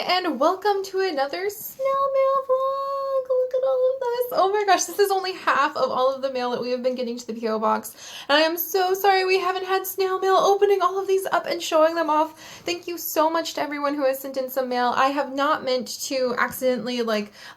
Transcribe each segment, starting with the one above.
and welcome to another snail mail vlog. Look at all of this. Oh my gosh, this is only half of all of the mail that we have been getting to the P.O. box. And I am so sorry we haven't had snail mail opening all of these up and showing them off. Thank you so much to everyone who has sent in some mail. I have not meant to accidentally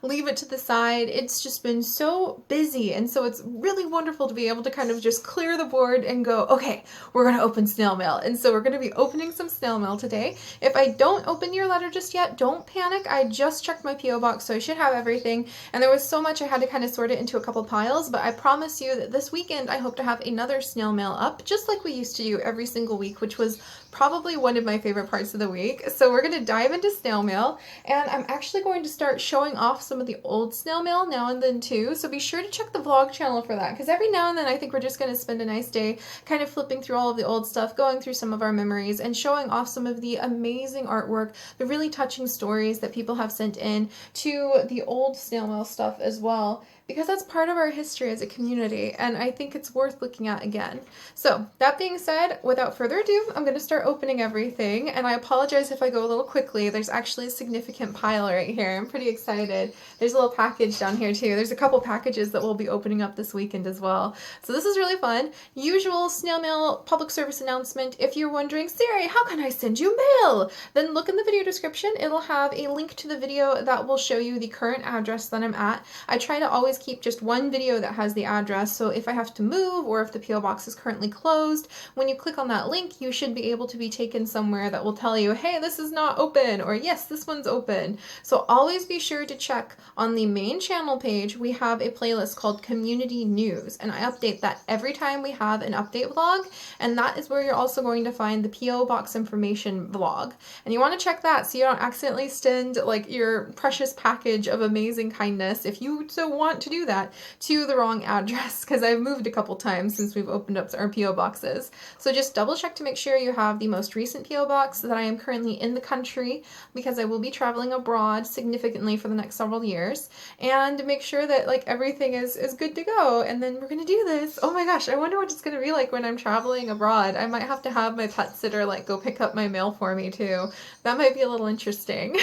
leave it to the side. It's just been so busy, and so it's really wonderful to be able to kind of just clear the board and go, okay, we're going to open snail mail. And so we're going to be opening some snail mail today. If I don't open your letter just yet, don't panic. I just checked my P.O. box, so I should have everything. And there was so much I had to kind of sort it into a couple piles, but I promise you that this weekend I hope to have another snail mail up, just like we used to do every single week, which was probably one of my favorite parts of the week. So we're going to dive into snail mail, and I'm actually going to start showing off some of the old snail mail now and then too, so be sure to check the vlog channel for that, because every now and then I think we're just going to spend a nice day kind of flipping through all of the old stuff, going through some of our memories, and showing off some of the amazing artwork, the really touching stories that people have sent in to the old snail mail stuff as well, because that's part of our history as a community, and I think it's worth looking at again. So that being said, without further ado, I'm going to start opening everything, and I apologize if I go a little quickly. There's actually a significant pile right here. I'm pretty excited. There's a little package down here too. There's a couple packages that we'll be opening up this weekend as well. So this is really fun. Usual snail mail public service announcement. If you're wondering, Seri, how can I send you mail? Then look in the video description. It'll have a link to the video that will show you the current address that I'm at. I try to always keep just one video that has the address, so if I have to move or if the P.O. box is currently closed, when you click on that link, you should be able to be taken somewhere that will tell you, hey, this is not open, or yes, this one's open. So always be sure to check on the main channel page. We have a playlist called Community News, and I update that every time we have an update vlog, and that is where you're also going to find the P.O. box information vlog. And you want to check that so you don't accidentally send your precious package of amazing kindness, if you so want to do that, to the wrong address, because I've moved a couple times since we've opened up our P.O. boxes. So just double check to make sure you have the most recent P.O. box, that I am currently in the country, because I will be traveling abroad significantly for the next several years, and make sure that everything is good to go, and then we're gonna do this. Oh my gosh, I wonder what it's gonna be like when I'm traveling abroad. I might have to have my pet sitter go pick up my mail for me too. That might be a little interesting.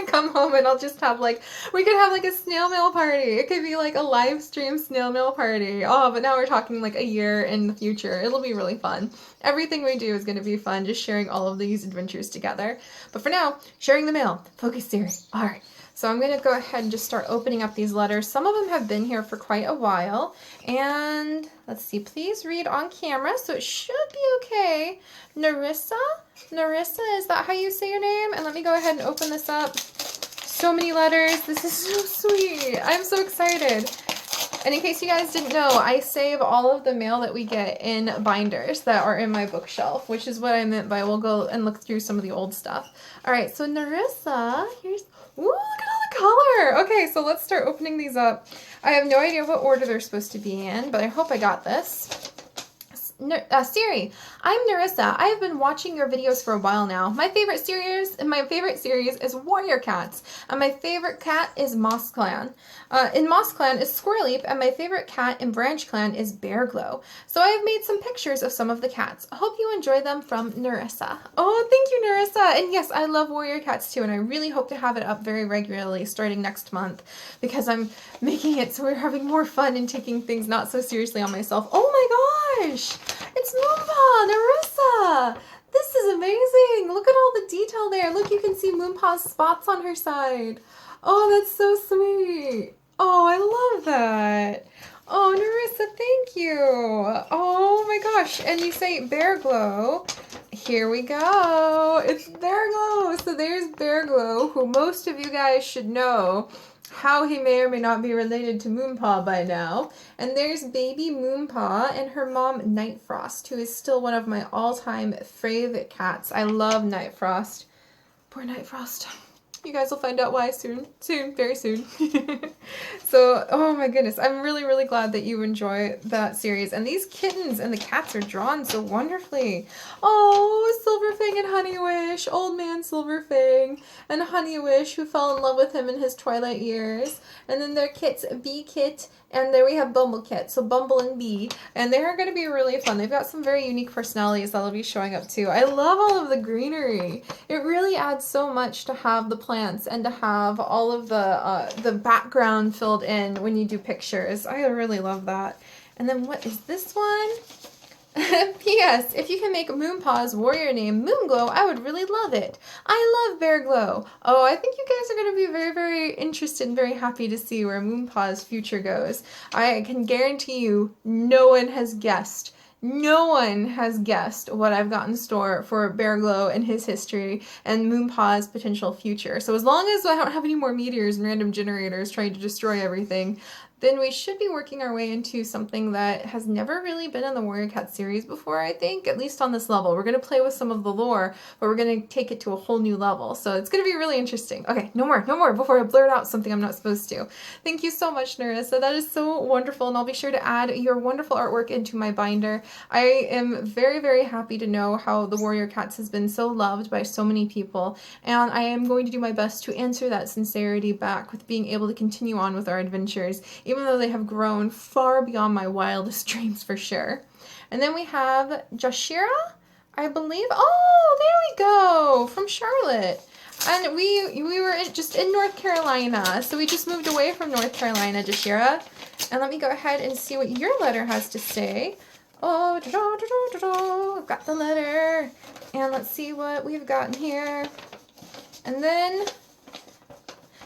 Come home and I'll just have we could have a snail mail party. It could be a live stream snail mail party. Oh, but now we're talking a year in the future. It'll be really fun. Everything we do is going to be fun, just sharing all of these adventures together. But for now, sharing the mail. Focus, Seri. All right. So I'm going to go ahead and just start opening up these letters. Some of them have been here for quite a while. And let's see, please read on camera, so it should be okay. Narissa? Narissa, is that how you say your name? And let me go ahead and open this up. So many letters. This is so sweet. I'm so excited. And in case you guys didn't know, I save all of the mail that we get in binders that are in my bookshelf, which is what I meant by we'll go and look through some of the old stuff. All right, so Narissa, here's, ooh, look at all the color. Okay, so let's start opening these up. I have no idea what order they're supposed to be in, but I hope I got this. Seri, I'm Narissa. I have been watching your videos for a while now. My favorite series is Warrior Cats, and my favorite cat is Moss Clan. In Moss Clan is Squirreleap, and my favorite cat in Branch Clan is Bear Glow. So I have made some pictures of some of the cats. I hope you enjoy them, from Narissa. Oh, thank you, Narissa. And yes, I love Warrior Cats too, and I really hope to have it up very regularly starting next month, because I'm making it so we're having more fun and taking things not so seriously on myself. Oh my gosh! It's Moonpaw! Narissa! This is amazing! Look at all the detail there. Look, you can see Moonpaw's spots on her side. Oh, that's so sweet. Oh, I love that. Oh, Narissa, thank you. Oh my gosh. And you say Bear Glow. Here we go. It's Bear Glow. So there's Bear Glow, who most of you guys should know how he may or may not be related to Moonpaw by now. And there's baby Moonpaw and her mom Night Frost, who is still one of my all-time favorite cats. I love Night Frost. Poor Night Frost. You guys will find out why soon, very soon. So, oh my goodness, I'm really, really glad that you enjoy that series. And these kittens and the cats are drawn so wonderfully. Oh, Silverfang and Honeywish, Old Man Silverfang. amazing. And Honeywish, who fell in love with him in his twilight years. And then their kits, Bee Kit, and there we have Bumble Kit, so Bumble and Bee. And they're going to be really fun. They've got some very unique personalities that'll be showing up too. I love all of the greenery. It really adds so much to have the plants and to have all of the background filled in when you do pictures. I really love that. And then what is this one? P.S. If you can make Moonpaw's warrior name Moonglow, I would really love it. I love Bear Glow. Oh, I think you guys are going to be very, very interested and very happy to see where Moonpaw's future goes. I can guarantee you no one has guessed. No one has guessed what I've got in store for Bear Glow and his history and Moonpaw's potential future. So as long as I don't have any more meteors and random generators trying to destroy everything, then we should be working our way into something that has never really been in the Warrior Cat series before, I think, at least on this level. We're going to play with some of the lore, but we're going to take it to a whole new level. So it's going to be really interesting. Okay, no more before I blurt out something I'm not supposed to. Thank you so much, Nerissa. That is so wonderful, and I'll be sure to add your wonderful artwork into my binder. I am very, very happy to know how the Warrior Cats has been so loved by so many people, and I am going to do my best to answer that sincerity back with being able to continue on with our adventures, even though they have grown far beyond my wildest dreams for sure. And then we have Jashira, I believe. Oh, there we go, from Charlotte. And we were just in North Carolina, so we just moved away from North Carolina, Jashira. And let me go ahead and see what your letter has to say. Oh, I've got the letter. And let's see what we've gotten here. And then...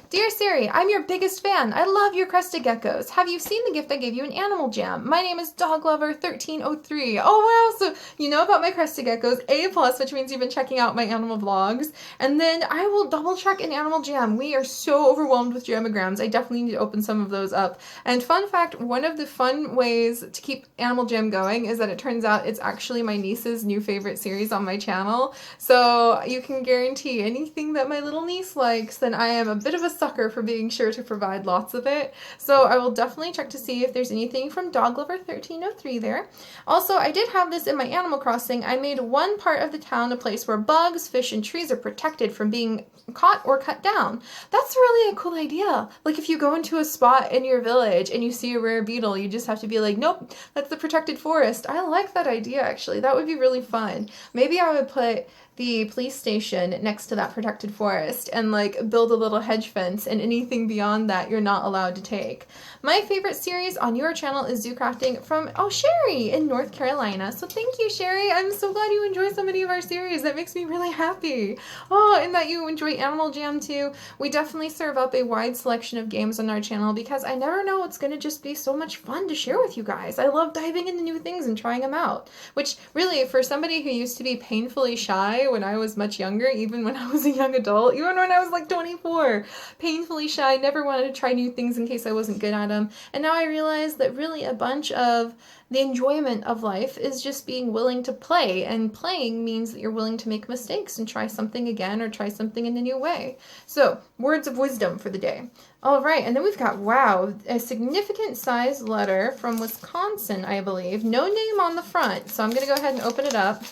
Dear Seri, I'm your biggest fan. I love your crested geckos. Have you seen the gift I gave you in Animal Jam? My name is Doglover1303. Oh wow, so you know about my crested geckos, A+, which means you've been checking out my animal vlogs. And then I will double check in Animal Jam. We are so overwhelmed with Jamagrams. I definitely need to open some of those up. And fun fact, one of the fun ways to keep Animal Jam going is that it turns out it's actually my niece's new favorite series on my channel. So you can guarantee anything that my little niece likes, then I am a bit of a sucker for being sure to provide lots of it. So I will definitely check to see if there's anything from Doglover1303 there. Also, I did have this in my Animal Crossing. I made one part of the town a place where bugs, fish, and trees are protected from being caught or cut down. That's really a cool idea. Like if you go into a spot in your village and you see a rare beetle, you just have to be like, nope, that's the protected forest. I like that idea actually. That would be really fun. Maybe I would put the police station next to that protected forest and like build a little hedge fence, and anything beyond that you're not allowed to take. My favorite series on your channel is Zoo Crafting from Sherry in North Carolina. So thank you, Sherry. I'm so glad you enjoy so many of our series. That makes me really happy. Oh, and that you enjoy Animal Jam too. We definitely serve up a wide selection of games on our channel because I never know what's going to just be so much fun to share with you guys. I love diving into new things and trying them out, which really for somebody who used to be painfully shy when I was much younger, even when I was a young adult, even when I was like 24, painfully shy, never wanted to try new things in case I wasn't good at them. And now I realize that really a bunch of the enjoyment of life is just being willing to play, and playing means that you're willing to make mistakes and try something again or try something in a new way. So, words of wisdom for the day. All right, and then we've got, wow, a significant size letter from Wisconsin, I believe. No name on the front, so I'm going to go ahead and open it up.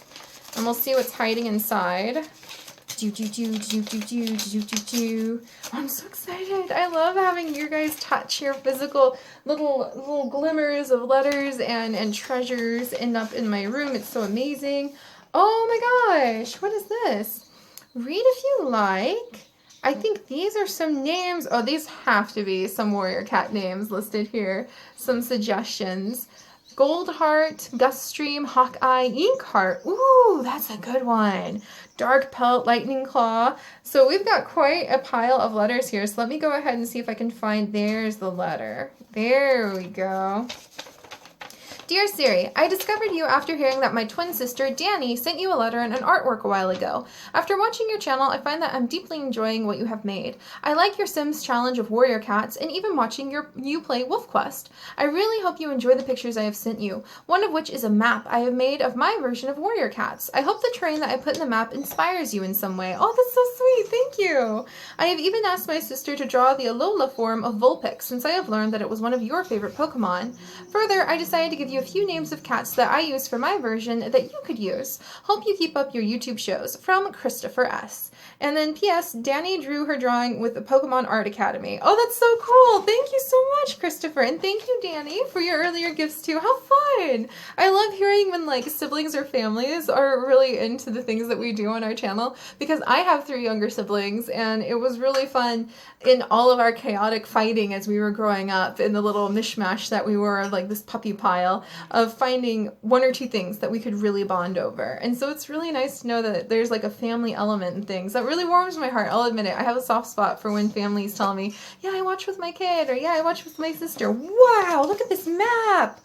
And we'll see what's hiding inside. I'm so excited. I love having you guys touch your physical little glimmers of letters and treasures end up in my room. It's so amazing. Oh my gosh, what is this? Read if you like. I think these are some names. Oh, these have to be some warrior cat names listed here. Some suggestions. Goldheart, Guststream, Hawkeye, Inkheart. Ooh, that's a good one. Dark Pelt, Lightning Claw. So we've got quite a pile of letters here. So let me go ahead and see if I can find, there's the letter. There we go. Dear Seri, I discovered you after hearing that my twin sister, Danny, sent you a letter and an artwork a while ago. After watching your channel, I find that I'm deeply enjoying what you have made. I like your Sims challenge of warrior cats and even watching you play Wolf Quest. I really hope you enjoy the pictures I have sent you, one of which is a map I have made of my version of warrior cats. I hope the terrain that I put in the map inspires you in some way. Oh, that's so sweet. Thank you. you. I have even asked my sister to draw the Alola form of Vulpix, since I have learned that it was one of your favorite Pokemon. Further, I decided to give you a few names of cats that I use for my version that you could use. Hope you keep up your YouTube shows. From Christopher S. And then P.S. Danny drew her drawing with the Pokemon Art Academy. Oh, that's so cool. Thank you so much, Christopher. And thank you, Danny, for your earlier gifts too. How fun. I love hearing when like siblings or families are really into the things that we do on our channel, because I have 3 younger siblings and it was really fun in all of our chaotic fighting as we were growing up in the little mishmash that we were of like this puppy pile of finding 1 or 2 things that we could really bond over. And so it's really nice to know that there's like a family element in things. That really warms my heart. I'll admit it. I have a soft spot for when families tell me, yeah, I watch with my kid, or yeah, I watch with my sister. Wow, look at this map.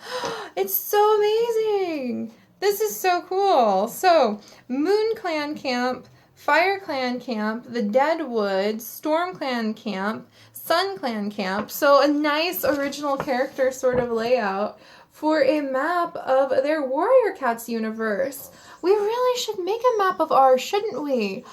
It's so amazing. This is so cool. So, Moon Clan Camp, Fire Clan Camp, the Deadwood, Storm Clan Camp, Sun Clan Camp. So a nice original character sort of layout for a map of their Warrior Cats universe. We really should make a map of ours, shouldn't we?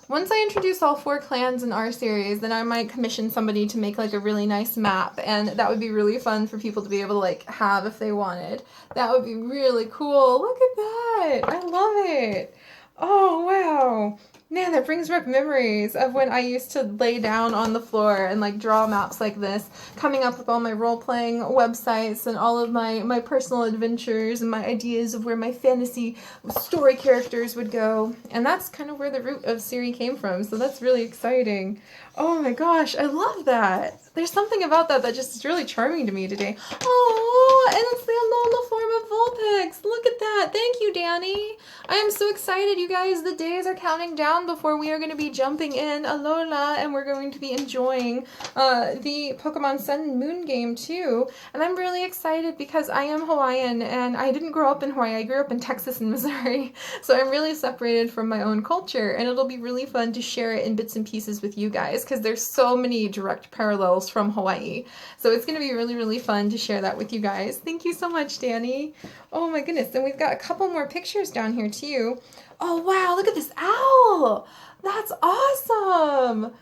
Once I introduce all 4 clans in our series, then I might commission somebody to make like a really nice map, and that would be really fun for people to be able to like have if they wanted. That would be really cool. Look at that. I love it. Oh, wow. Man, that brings back memories of when I used to lay down on the floor and like draw maps like this, coming up with all my role-playing websites and all of my personal adventures and my ideas of where my fantasy story characters would go. And that's kind of where the root of Seri came from, so that's really exciting. Oh my gosh, I love that. There's something about that that just is really charming to me today. Oh, and it's the Alola form of Vulpix. Look at that. Thank you, Danny. I am so excited, you guys. The days are counting down before we are going to be jumping in Alola, and we're going to be enjoying the Pokemon Sun and Moon game too. And I'm really excited because I am Hawaiian, and I didn't grow up in Hawaii. I grew up in Texas and Missouri. So I'm really separated from my own culture, and it'll be really fun to share it in bits and pieces with you guys, because there's so many direct parallels from Hawaii. So it's going to be really, really fun to share that with you guys. Thank you so much, Danny. Oh my goodness. And we've got a couple more pictures down here too. Oh wow, look at this owl. That's awesome.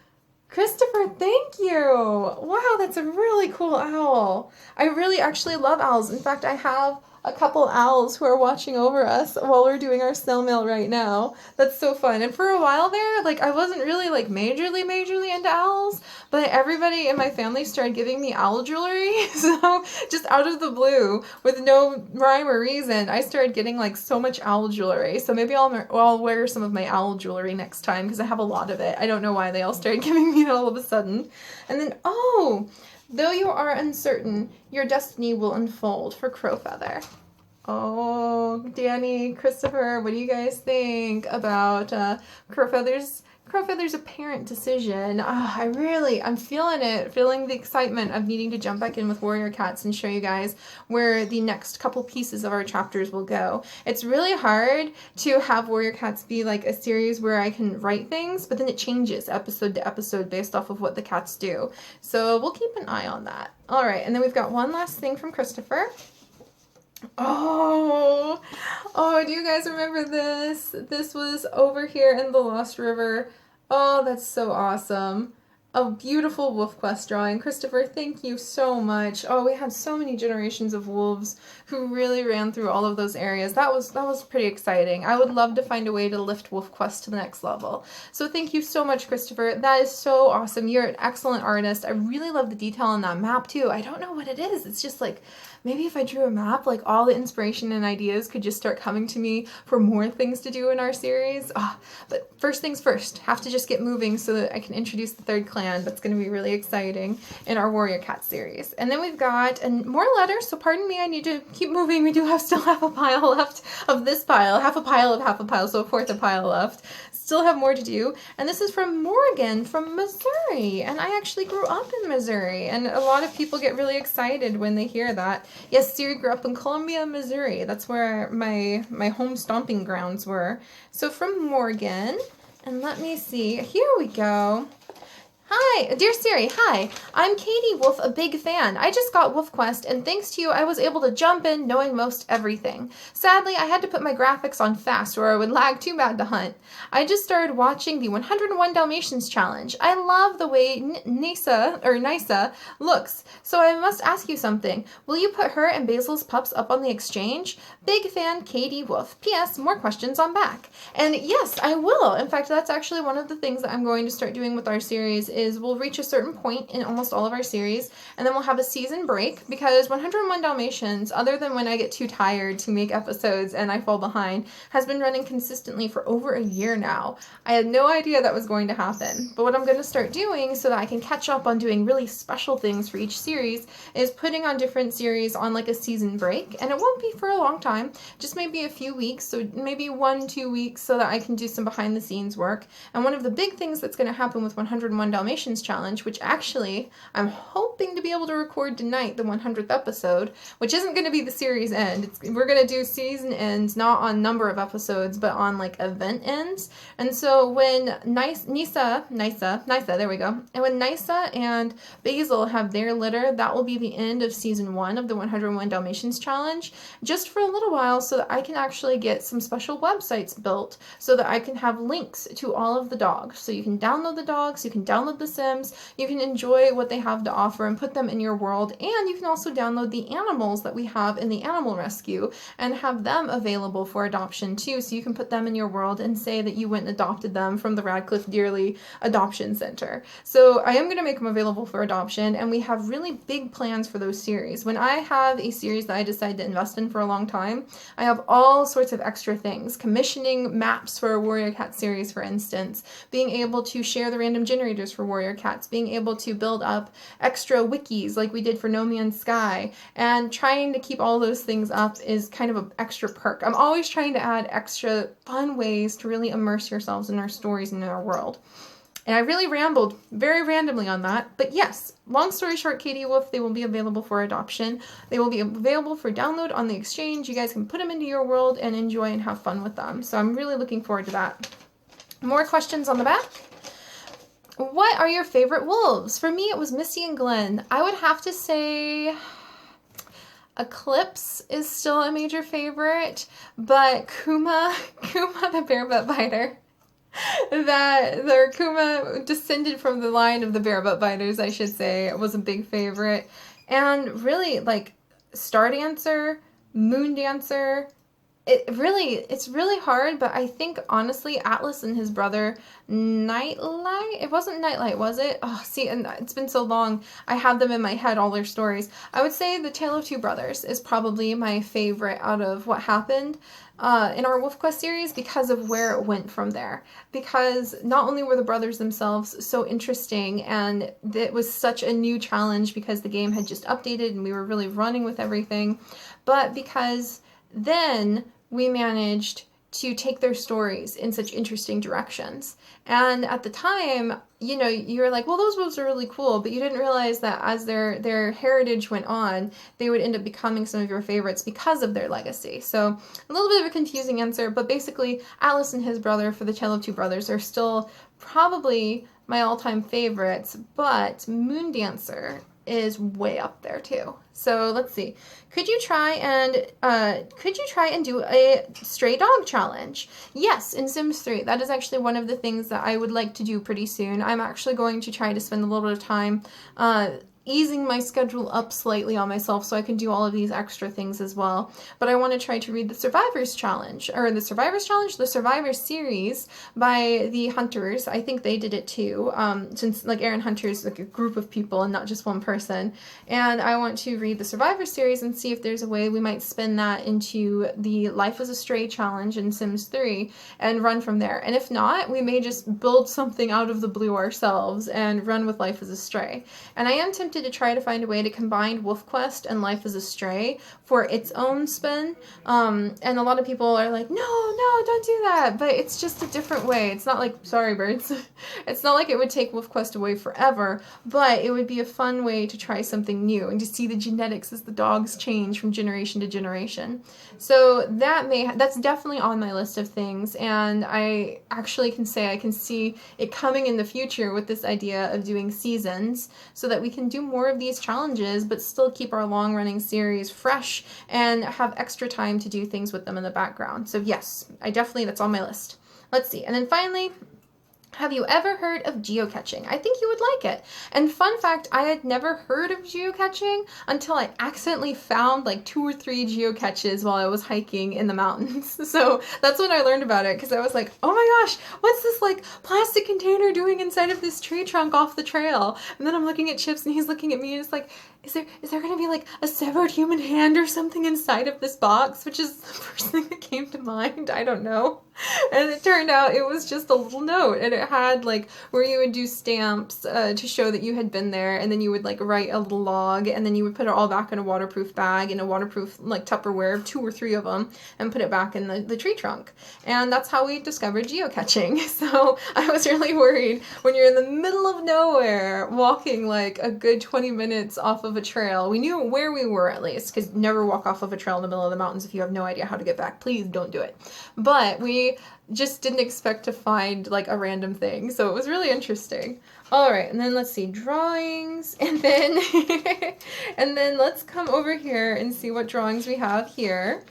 Christopher, thank you. Wow, that's a really cool owl. I really actually love owls. In fact, I have a couple owls who are watching over us while we're doing our snail mail right now. That's so fun. And for a while there, like I wasn't really like majorly into owls, but everybody in my family started giving me owl jewelry. So just out of the blue, with no rhyme or reason, I started getting like so much owl jewelry. So maybe I'll wear some of my owl jewelry next time, because I have a lot of it. I don't know why they all started giving me it all of a sudden. And then, oh, though you are uncertain, your destiny will unfold, for Crowfeather. Oh, Danny, Christopher, what do you guys think about Crowfeather's apparent decision? I'm feeling it, feeling the excitement of needing to jump back in with Warrior Cats and show you guys where the next couple pieces of our chapters will go. It's really hard to have Warrior Cats be like a series where I can write things, but then it changes episode to episode based off of what the cats do. So we'll keep an eye on that. All right, and then we've got one last thing from Christopher. Oh, do you guys remember this? This was over here in the Lost River. Oh, that's so awesome. A beautiful Wolf Quest drawing. Christopher, thank you so much. Oh, we had so many generations of wolves who really ran through all of those areas. That was pretty exciting. I would love to find a way to lift Wolf Quest to the next level. So thank you so much, Christopher. That is so awesome. You're an excellent artist. I really love the detail on that map too. I don't know what it is. It's just like, maybe if I drew a map, like all the inspiration and ideas could just start coming to me for more things to do in our series. But first things first, have to just get moving so that I can introduce the 3rd clan. That's going to be really exciting in our Warrior Cat series. And then we've got more letters, so pardon me, I need to keep moving. We do still have a pile left of this pile, half a pile of half a pile, so a fourth a pile left. Still have more to do. And this is from Morgan from Missouri. And I actually grew up in Missouri, and a lot of people get really excited when they hear that. Yes, Seri grew up in Columbia, Missouri. That's where my home stomping grounds were. So from Morgan, and let me see, here we go. Hi, dear Seri, hi. I'm Katie Wolf, a big fan. I just got WolfQuest, and thanks to you, I was able to jump in knowing most everything. Sadly, I had to put my graphics on fast or I would lag too bad to hunt. I just started watching the 101 Dalmatians challenge. I love the way Nisa looks, so I must ask you something. Will you put her and Basil's pups up on the exchange? Big fan, Katie Wolf. P.S. More questions on back. And yes, I will. In fact, that's actually one of the things that I'm going to start doing with our series is we'll reach a certain point in almost all of our series, and then we'll have a season break, because 101 Dalmatians, other than when I get too tired to make episodes and I fall behind, has been running consistently for over a year now. I had no idea that was going to happen, but what I'm going to start doing so that I can catch up on doing really special things for each series is putting on different series on like a season break, and it won't be for a long time, just maybe a few weeks, so maybe 1-2 weeks, so that I can do some behind the scenes work. And one of the big things that's going to happen with 101 Dalmatians challenge, which actually I'm hoping to be able to record tonight, the 100th episode, which isn't going to be the series end. We're going to do season ends not on number of episodes, but on like event ends. And so when Nisa, there we go. And when Nisa and Basil have their litter, that will be the end of season 1 of the 101 Dalmatians challenge, just for a little while, so that I can actually get some special websites built so that I can have links to all of the dogs. So you can download the dogs, you can download the Sims, you can enjoy what they have to offer and put them in your world, and you can also download the animals that we have in the animal rescue and have them available for adoption too, so you can put them in your world and say that you went and adopted them from the Radcliffe Dearly Adoption Center. So I am going to make them available for adoption, and we have really big plans for those series. When I have a series that I decide to invest in for a long time, I have all sorts of extra things. Commissioning maps for a Warrior Cat series, for instance, being able to share the random generators for Warrior Cats, being able to build up extra wikis like we did for No Man's Sky, and trying to keep all those things up is kind of an extra perk. I'm always trying to add extra fun ways to really immerse yourselves in our stories and in our world. And I really rambled very randomly on that. But yes, long story short, Katie Wolf, they will be available for adoption. They will be available for download on the exchange. You guys can put them into your world and enjoy and have fun with them. So I'm really looking forward to that. More questions on the back. What are your favorite wolves? For me, it was Misty and Glenn. I would have to say Eclipse is still a major favorite, but Kuma the bear-butt biter, Kuma descended from the line of the bear-butt biters, I should say, was a big favorite. And really, like, Star Dancer, Moon Dancer, it's really hard, but I think, honestly, Atlas and his brother, Nightlight? It wasn't Nightlight, was it? Oh, see, and it's been so long, I have them in my head, all their stories. I would say The Tale of Two Brothers is probably my favorite out of what happened in our WolfQuest series, because of where it went from there. Because not only were the brothers themselves so interesting, and it was such a new challenge because the game had just updated and we were really running with everything, but because then we managed to take their stories in such interesting directions. And at the time, you know, you were like, well, those wolves are really cool, but you didn't realize that as their heritage went on, they would end up becoming some of your favorites because of their legacy. So a little bit of a confusing answer, but basically Atlas and his brother for The Tale of Two Brothers are still probably my all-time favorites, but Moon Dancer is way up there too. So let's see. Could you try and do a stray dog challenge? Yes, in Sims 3. That is actually one of the things that I would like to do pretty soon. I'm actually going to try to spend a little bit of time easing my schedule up slightly on myself so I can do all of these extra things as well. But I want to try to read the Survivors Challenge, or the Survivor series by the Hunters. I think they did it too, since like Aaron Hunter is like a group of people and not just one person. And I want to read the Survivor series and see if there's a way we might spin that into the Life as a Stray challenge in Sims 3 and run from there. And if not, we may just build something out of the blue ourselves and run with Life as a Stray. And I am tempted tempted to try to find a way to combine Wolf Quest and Life as a Stray for its own spin. And a lot of people are like, no, don't do that. But it's just a different way. It's not like, sorry birds, it's not like it would take Wolf Quest away forever, but it would be a fun way to try something new and to see the genetics as the dogs change from generation to generation. So that's definitely on my list of things, and I actually can say I can see it coming in the future with this idea of doing seasons so that we can do more of these challenges but still keep our long-running series fresh and have extra time to do things with them in the background. So yes, that's on my list. Let's see. And then finally, have you ever heard of geocaching? I think you would like it. And fun fact, I had never heard of geocaching until I accidentally found like 2 or 3 geocaches while I was hiking in the mountains. So that's when I learned about it, because I was like, oh my gosh, what's this like plastic container doing inside of this tree trunk off the trail? And then I'm looking at Chips and he's looking at me and it's like, is there going to be like a severed human hand or something inside of this box? Which is the first thing that came to mind. I don't know. And it turned out it was just a little note, and it had like where you would do stamps to show that you had been there, and then you would like write a little log, and then you would put it all back in a waterproof bag, in a waterproof like Tupperware, 2 or 3 of them, and put it back in the tree trunk. And that's how we discovered geocaching. So I was really worried when you're in the middle of nowhere walking like a good 20 minutes off of a trail. We knew where we were at least, because never walk off of a trail in the middle of the mountains if you have no idea how to get back. Please don't do it. But we just didn't expect to find like a random thing, so it was really interesting. All right, and then let's see, drawings, and then and then let's come over here and see what drawings we have here.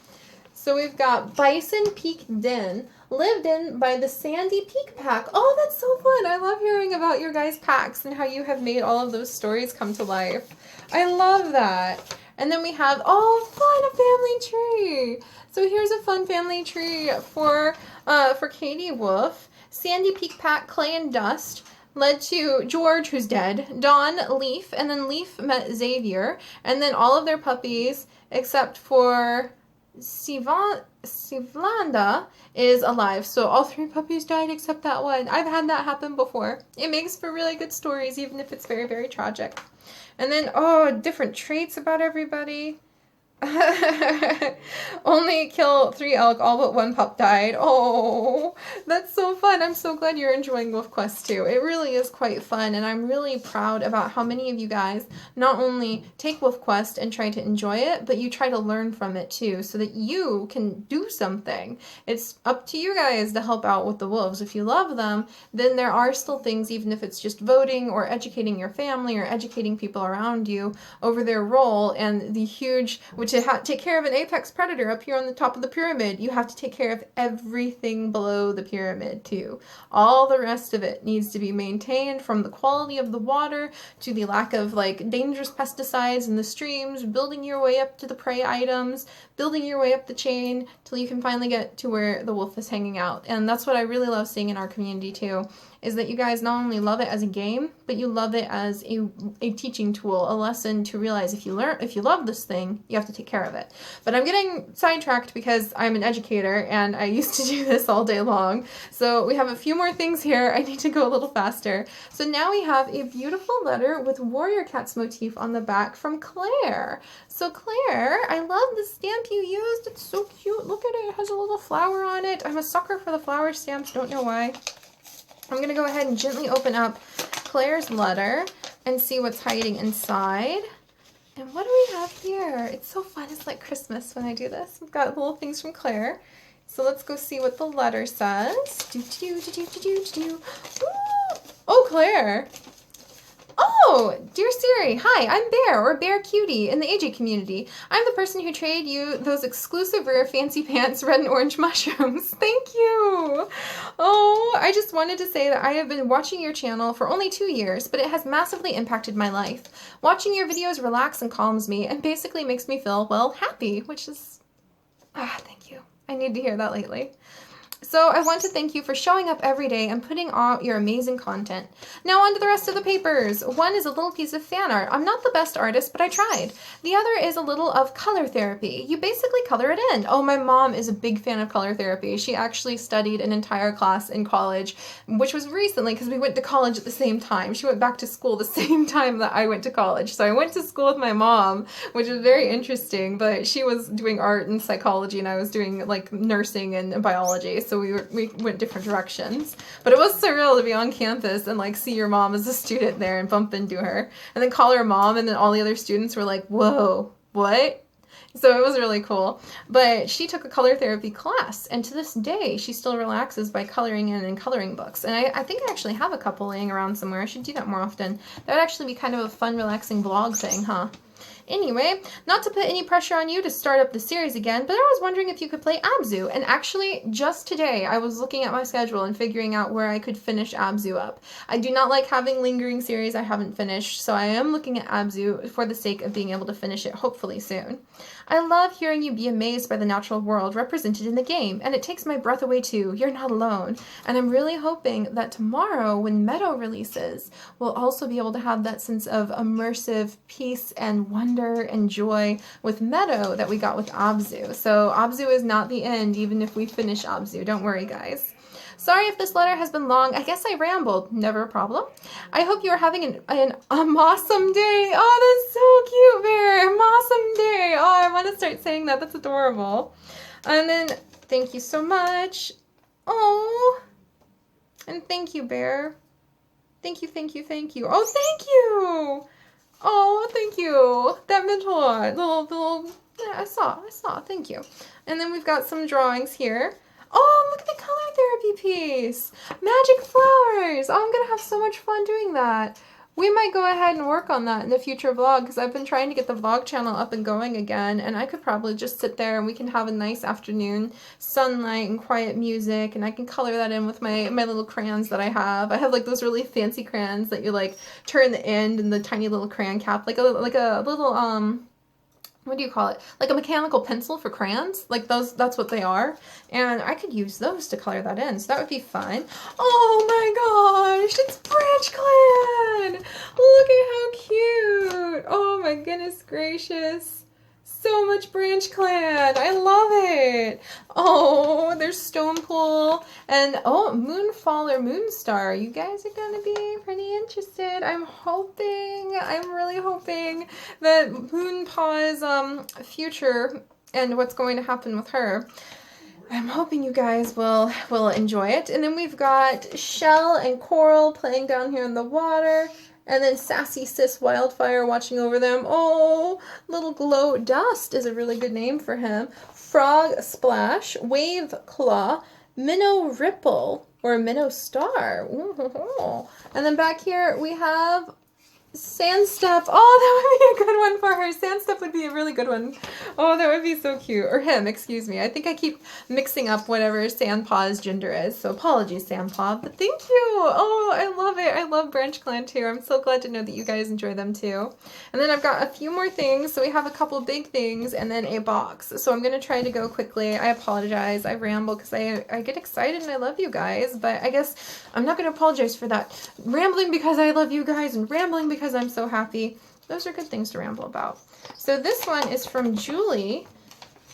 So we've got Bison Peak Den, lived in by the Sandy Peak Pack. Oh, that's so fun. I love hearing about your guys' packs and how you have made all of those stories come to life. I love that. And then we have, oh, fun, a family tree. So here's a fun family tree for Katie Wolf. Sandy Peak Pack, Clay and Dust, led to George, who's dead, Dawn, Leaf, and then Leaf met Xavier, and then all of their puppies, except for Sivlanda, is alive. So all 3 puppies died except that one. I've had that happen before. It makes for really good stories, even if it's very, very tragic. And then, oh, different traits about everybody. Only kill 3 elk, all but 1 pup died. Oh, that's so fun. I'm so glad you're enjoying Wolf Quest too. It really is quite fun, and I'm really proud about how many of you guys not only take Wolf Quest and try to enjoy it, but you try to learn from it too, so that you can do something. It's up to you guys to help out with the wolves. If you love them, then there are still things, even if it's just voting or educating your family or educating people around you over their role and the huge, which to take care of an apex predator up here on the top of the pyramid, you have to take care of everything below the pyramid too. All the rest of it needs to be maintained, from the quality of the water to the lack of like dangerous pesticides in the streams, building your way up to the prey items, building your way up the chain till you can finally get to where the wolf is hanging out. And that's what I really love seeing in our community too, is that you guys not only love it as a game, but you love it as a teaching tool, a lesson to realize if you love this thing, you have to take care of it. But I'm getting sidetracked because I'm an educator and I used to do this all day long. So we have a few more things here. I need to go a little faster. So now we have a beautiful letter with warrior cats motif on the back from Claire. So Claire, I love the stamp you used. It's so cute. Look at it. It has a little flower on it. I'm a sucker for the flower stamps. Don't know why. I'm going to go ahead and gently open up Claire's letter and see what's hiding inside. And what do we have here? It's so fun. It's like Christmas when I do this. We've got little things from Claire. So let's go see what the letter says. Oh, Claire. Oh, dear Seri, hi, I'm Bear, or Bear Cutie, in the AJ community. I'm the person who traded you those exclusive rare fancy pants red and orange mushrooms. Thank you. Oh, I just wanted to say that I have been watching your channel for only 2 years, but it has massively impacted my life. Watching your videos relax and calms me and basically makes me feel, well, happy, which is, thank you. I need to hear that lately. So I want to thank you for showing up every day and putting out your amazing content. Now on to the rest of the papers. One is a little piece of fan art. I'm not the best artist, but I tried. The other is a little of color therapy. You basically color it in. Oh, my mom is a big fan of color therapy. She actually studied an entire class in college, which was recently because we went to college at the same time. She went back to school the same time that I went to college. So I went to school with my mom, which was very interesting, but she was doing art and psychology and I was doing like nursing and biology. So we went different directions, but it was surreal to be on campus and like see your mom as a student there and bump into her and then call her mom, and then all the other students were like, whoa, what? So it was really cool. But she took a color therapy class, and to this day she still relaxes by coloring in coloring books, and I think I actually have a couple laying around somewhere. I should do that more often. That would actually be kind of a fun, relaxing vlog thing, huh? Anyway, not to put any pressure on you to start up the series again, but I was wondering if you could play Abzu. And actually, just today, I was looking at my schedule and figuring out where I could finish Abzu up. I do not like having lingering series I haven't finished, so I am looking at Abzu for the sake of being able to finish it hopefully soon. I love hearing you be amazed by the natural world represented in the game, and it takes my breath away too. You're not alone. And I'm really hoping that tomorrow, when Meadow releases, we'll also be able to have that sense of immersive peace and wonder and joy with Meadow that we got with Abzu. So Abzu is not the end, even if we finish Abzu. Don't worry, guys. Sorry if this letter has been long. I guess I rambled. Never a problem. I hope you are having an awesome day. Oh, that's so cute, Bear. Awesome day. Oh, I want to start saying that. That's adorable. And then, thank you so much. Oh, and thank you, Bear. Thank you, thank you, thank you. Oh, thank you. Oh, thank you. That meant a lot. Little, yeah, I saw. Thank you. And then we've got some drawings here. Oh, look at the color therapy piece. Magic flowers. Oh, I'm going to have so much fun doing that. We might go ahead and work on that in a future vlog because I've been trying to get the vlog channel up and going again, and I could probably just sit there and we can have a nice afternoon, sunlight and quiet music, and I can color that in with my little crayons that I have. I have like those really fancy crayons that you like turn the end and the tiny little crayon cap, like a little what do you call it? Like a mechanical pencil for crayons. Like those, that's what they are. And I could use those to color that in. So that would be fun. Oh my gosh, it's Branch Clan. Look at how cute. Oh my goodness gracious. So much Branch Clan. I love it. Oh, there's Stone Pool and oh, Moonfall or Moonstar. You guys are going to be pretty interested. I'm really hoping that Moonpaw's future and what's going to happen with her. I'm hoping you guys will enjoy it. And then we've got Shell and Coral playing down here in the water. And then Sassy Sis Wildfire watching over them. Oh, Little Glow Dust is a really good name for him. Frog Splash, Wave Claw, Minnow Ripple, or Minnow Star. Ooh. And then back here we have Sandstep. Oh, that would be a good one for her. Sandstep would be a really good one. Oh, that would be so cute. Or him, excuse me. I think I keep mixing up whatever Sandpaw's gender is. So apologies, Sandpaw. But thank you. Oh, I love it. I love Branch Clan too. I'm so glad to know that you guys enjoy them too. And then I've got a few more things. So we have a couple big things and then a box. So I'm going to try to go quickly. I apologize. I ramble because I get excited and I love you guys. But I guess I'm not going to apologize for that. Rambling because I love you guys and rambling because I'm so happy. Those are good things to ramble about. So this one is from Julie.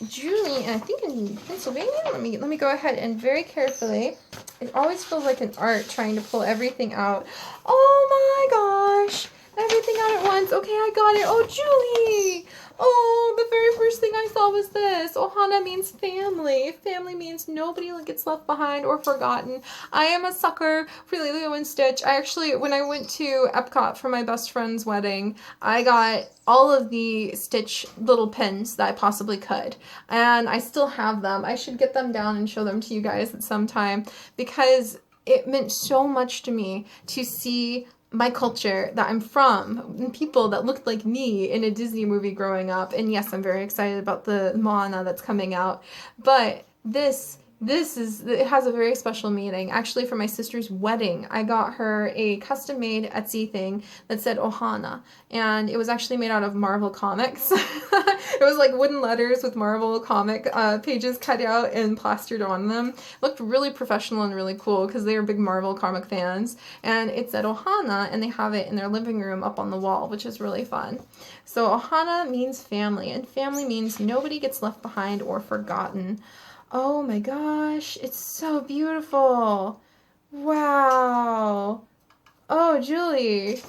And I think in Pennsylvania. Let me go ahead and very carefully. It always feels like an art trying to pull everything out. Oh my gosh. Everything out at once. Okay, I got it. Oh, Julie. Oh, the very first thing I saw was this. Ohana means family. Family means nobody gets left behind or forgotten. I am a sucker for Lilo and Stitch. I actually, when I went to Epcot for my best friend's wedding, I got all of the Stitch little pins that I possibly could. And I still have them. I should get them down and show them to you guys at some time because it meant so much to me to see my culture that I'm from, people that looked like me in a Disney movie growing up. And yes, I'm very excited about the Moana that's coming out. But this it has a very special meaning. Actually, for my sister's wedding, I got her a custom-made Etsy thing that said Ohana, and it was actually made out of Marvel Comics. It was like wooden letters with Marvel comic pages cut out and plastered on them. It looked really professional and really cool because they were big Marvel comic fans. And it said Ohana, and they have it in their living room up on the wall, which is really fun. So Ohana means family, and family means nobody gets left behind or forgotten. Oh my gosh, it's so beautiful. Wow. Oh, Julie.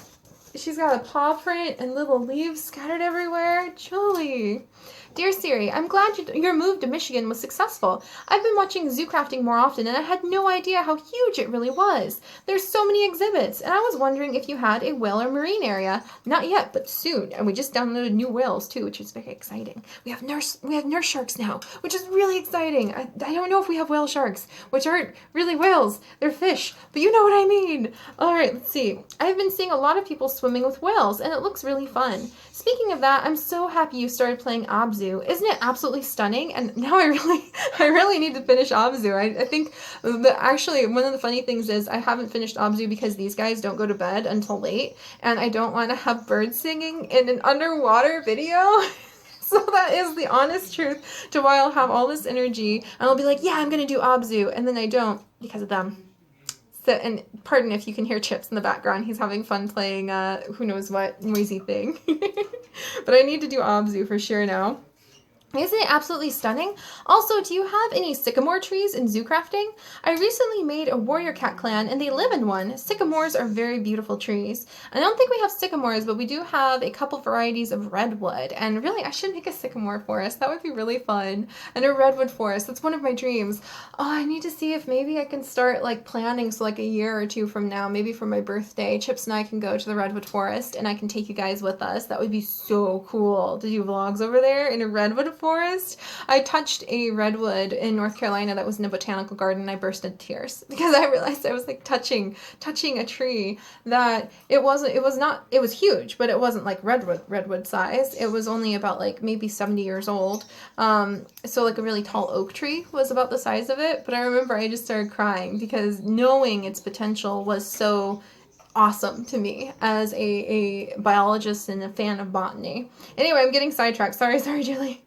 She's got a paw print and little leaves scattered everywhere. Julie. Dear Seri, I'm glad your move to Michigan was successful. I've been watching zoo crafting more often, and I had no idea how huge it really was. There's so many exhibits, and I was wondering if you had a whale or marine area. Not yet, but soon. And we just downloaded new whales too, which is very exciting. We have nurse sharks now, which is really exciting. I don't know if we have whale sharks, which aren't really whales. They're fish, but you know what I mean. All right, let's see. I've been seeing a lot of people swimming with whales, and it looks really fun. Speaking of that, I'm so happy you started playing Abzu. Isn't it absolutely stunning? And now I really need to finish Abzu. I think actually one of the funny things is I haven't finished Abzu because these guys don't go to bed until late, and I don't want to have birds singing in an underwater video. So that is the honest truth to why I'll have all this energy and I'll be like, yeah, I'm gonna do Abzu, and then I don't because of them. So, and pardon if you can hear Chips in the background. He's having fun playing who knows what noisy thing. But I need to do Abzu for sure now. Isn't it absolutely stunning? Also, do you have any sycamore trees in zoo crafting? I recently made a warrior cat clan and they live in one. Sycamores are very beautiful trees. I don't think we have sycamores, but we do have a couple varieties of redwood. And really, I should make a sycamore forest. That would be really fun. And a redwood forest. That's one of my dreams. Oh, I need to see if maybe I can start like planning. So like a year or two from now, maybe for my birthday, Chips and I can go to the redwood forest and I can take you guys with us. That would be so cool to do vlogs over there in a redwood forest. I touched a redwood in North Carolina that was in a botanical garden and I burst into tears because I realized I was like touching a tree that it was huge, but it wasn't like redwood size. It was only about like maybe 70 years old. So like a really tall oak tree was about the size of it. But I remember I just started crying because knowing its potential was so awesome to me as a biologist and a fan of botany. Anyway, I'm getting sidetracked. Sorry, Julie.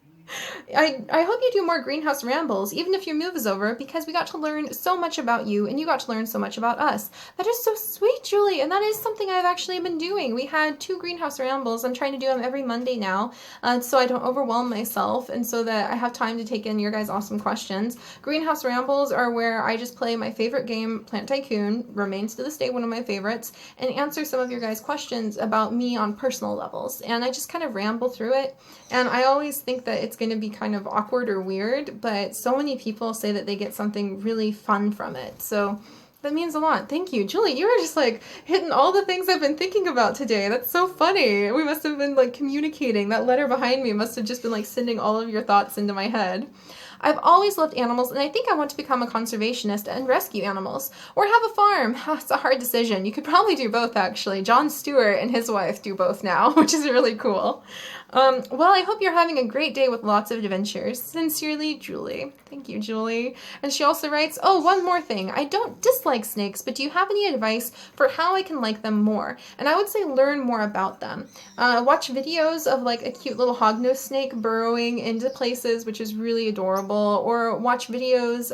I hope you do more greenhouse rambles, even if your move is over, because we got to learn so much about you, and you got to learn so much about us. That is so sweet, Julie, and that is something I've actually been doing. We had 2 greenhouse rambles. I'm trying to do them every Monday now, so I don't overwhelm myself, and so that I have time to take in your guys' awesome questions. Greenhouse rambles are where I just play my favorite game, Plant Tycoon, remains to this day one of my favorites, and answer some of your guys' questions about me on personal levels. And I just kind of ramble through it, and I always think that it's going to be kind of awkward or weird, but so many people say that they get something really fun from it. So that means a lot. Thank you. Julie, you were just like hitting all the things I've been thinking about today. That's so funny. We must have been like communicating. That letter behind me must have just been like sending all of your thoughts into my head. I've always loved animals, and I think I want to become a conservationist and rescue animals. Or have a farm. It's a hard decision. You could probably do both, actually. Jon Stewart and his wife do both now, which is really cool. Well, I hope you're having a great day with lots of adventures. Sincerely, Julie. Thank you, Julie. And she also writes, oh, one more thing. I don't dislike snakes, but do you have any advice for how I can like them more? And I would say learn more about them. Watch videos of like a cute little hognose snake burrowing into places, which is really adorable. Or watch videos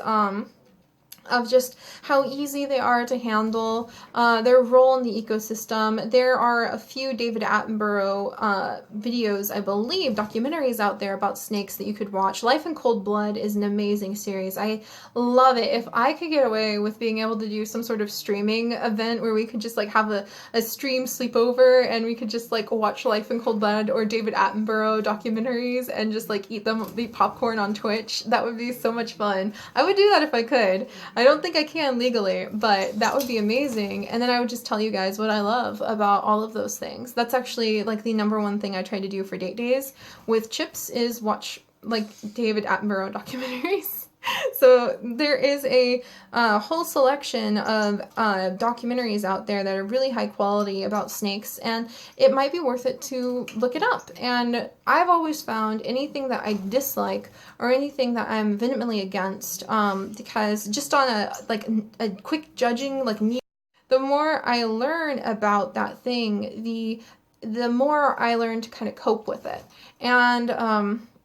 of just how easy they are to handle, their role in the ecosystem. There are a few David Attenborough videos, I believe, documentaries out there about snakes that you could watch. Life in Cold Blood is an amazing series. I love it. If I could get away with being able to do some sort of streaming event where we could just like have a stream sleepover and we could just like watch Life in Cold Blood or David Attenborough documentaries and just like eat popcorn on Twitch, that would be so much fun. I would do that if I could. I don't think I can legally, but that would be amazing. And then I would just tell you guys what I love about all of those things. That's actually like the #1 thing I try to do for date days with Chips is watch like David Attenborough documentaries. So there is a whole selection of documentaries out there that are really high quality about snakes, and it might be worth it to look it up. And I've always found anything that I dislike or anything that I'm vehemently against, because just on a quick judging, like, the more I learn about that thing, the more I learn to kind of cope with it, and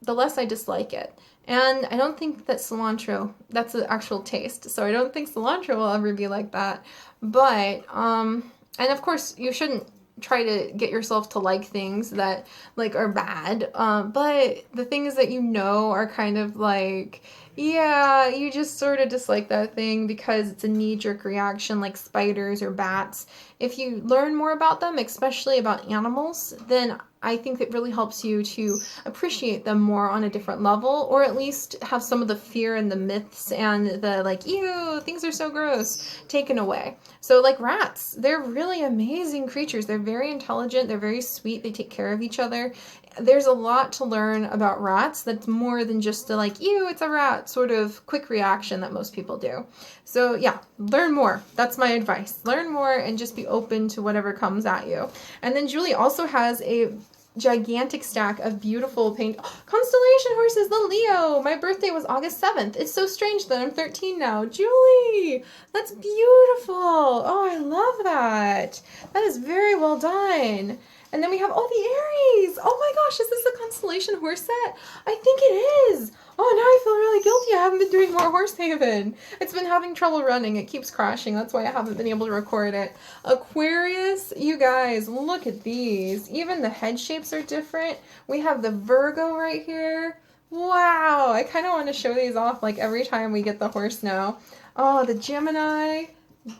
the less I dislike it. And I don't think that cilantro, that's the actual taste. So I don't think cilantro will ever be like that. But, and of course, you shouldn't try to get yourself to like things that, like, are bad. But the things that you know are kind of like, yeah, you just sort of dislike that thing because it's a knee-jerk reaction, like spiders or bats. If you learn more about them, especially about animals, then I think it really helps you to appreciate them more on a different level, or at least have some of the fear and the myths and the, like, ew, things are so gross, taken away. So, like rats, they're really amazing creatures. They're very intelligent, they're very sweet, they take care of each other. There's a lot to learn about rats that's more than just the, like, ew, it's a rat sort of quick reaction that most people do. So yeah, learn more. That's my advice. Learn more and just be open to whatever comes at you. And then Julie also has a gigantic stack of beautiful constellation horses, the Leo. My birthday was August 7th. It's so strange that I'm 13 now. Julie, that's beautiful. Oh, I love that. That is very well done. And then we have, oh, the Aries. Oh my gosh, is this the constellation horse set? I think it is. Oh, now I feel really guilty. I haven't been doing more Horse Haven. It's been having trouble running. It keeps crashing. That's why I haven't been able to record it. Aquarius, you guys, look at these. Even the head shapes are different. We have the Virgo right here. Wow, I kind of want to show these off like every time we get the horse now. Oh, the Gemini.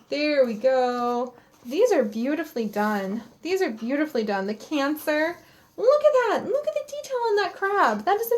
There we go. These are beautifully done. These are beautifully done. The Cancer. Look at that. Look at the detail on that crab. That is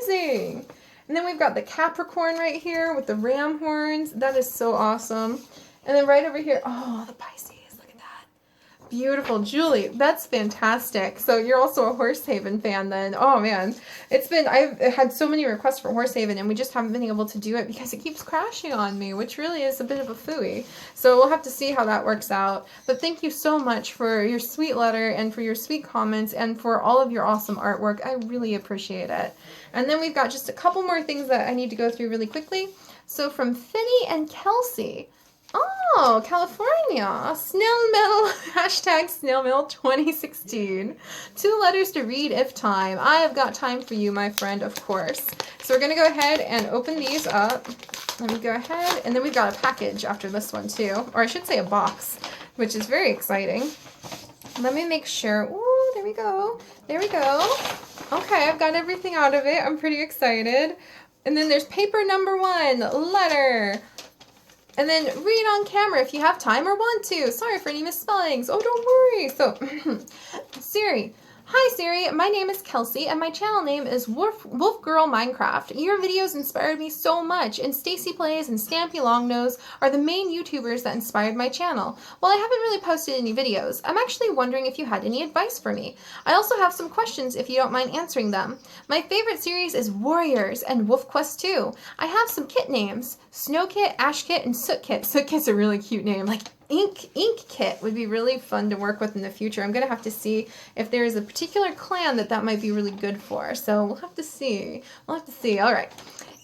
amazing. And then we've got the Capricorn right here with the ram horns. That is so awesome. And then right over here, oh, the Pisces. Look at that. Beautiful. Julie, that's fantastic. So you're also a Horse Haven fan then. Oh, man. I've had so many requests for Horse Haven, and we just haven't been able to do it because it keeps crashing on me, which really is a bit of a phooey. So we'll have to see how that works out. But thank you so much for your sweet letter and for your sweet comments and for all of your awesome artwork. I really appreciate it. And then we've got just a couple more things that I need to go through really quickly. So from Finny and Kelsey. Oh, California. Snail Mail, hashtag Snail Mail 2016. 2 letters to read if time. I have got time for you, my friend, of course. So we're going to go ahead and open these up. Let me go ahead. And then we've got a package after this one, too. Or I should say a box, which is very exciting. Let me make sure. Ooh, there we go. There we go. Okay, I've got everything out of it. I'm pretty excited. And then there's paper number 1, letter. And then read on camera if you have time or want to. Sorry for any misspellings. Oh, don't worry. So, Seri. Hi Seri, my name is Kelsey and my channel name is Wolf Girl Minecraft. Your videos inspired me so much, and Stacy Plays and Stampy Longnose are the main YouTubers that inspired my channel. While I haven't really posted any videos, I'm actually wondering if you had any advice for me. I also have some questions if you don't mind answering them. My favorite series is Warriors and Wolf Quest 2. I have some kit names, Snow Kit, Ash Kit, and Soot Kit. Soot Kit's a really cute name, like Ink Kit would be really fun to work with in the future. I'm going to have to see if there is a particular clan that might be really good for. So we'll have to see. We'll have to see. All right.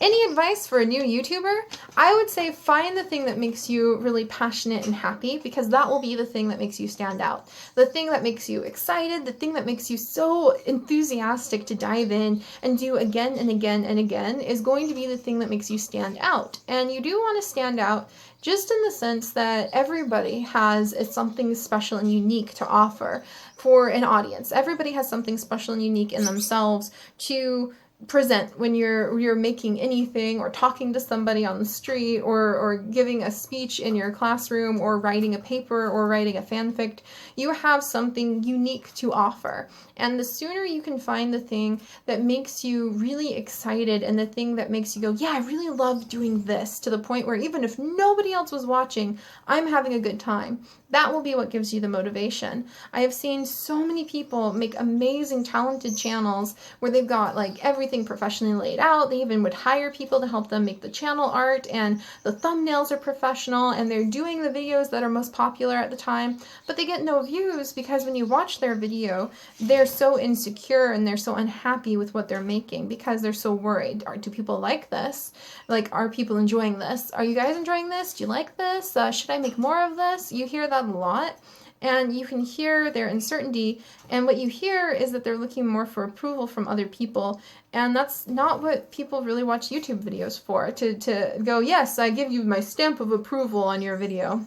Any advice for a new YouTuber? I would say find the thing that makes you really passionate and happy, because that will be the thing that makes you stand out. The thing that makes you excited, the thing that makes you so enthusiastic to dive in and do again and again and again is going to be the thing that makes you stand out. And you do want to stand out just in the sense that everybody has something special and unique to offer for an audience. Everybody has something special and unique in themselves to present when you're making anything or talking to somebody on the street or giving a speech in your classroom or writing a paper or writing a fanfic. You have something unique to offer. And the sooner you can find the thing that makes you really excited and the thing that makes you go, yeah, I really love doing this, to the point where even if nobody else was watching, I'm having a good time, That will be what gives you the motivation. I have seen so many people make amazing, talented channels where they've got like everything professionally laid out. They even would hire people to help them make the channel art, and the thumbnails are professional, and they're doing the videos that are most popular at the time, but they get no views because when you watch their video, they're so insecure and they're so unhappy with what they're making because they're so worried. Do people like this? Like, are people enjoying this? Are you guys enjoying this? Do you like this? Should I make more of this? You hear that a lot, and you can hear their uncertainty, and what you hear is that they're looking more for approval from other people, and that's not what people really watch YouTube videos for, to go, yes, I give you my stamp of approval on your video.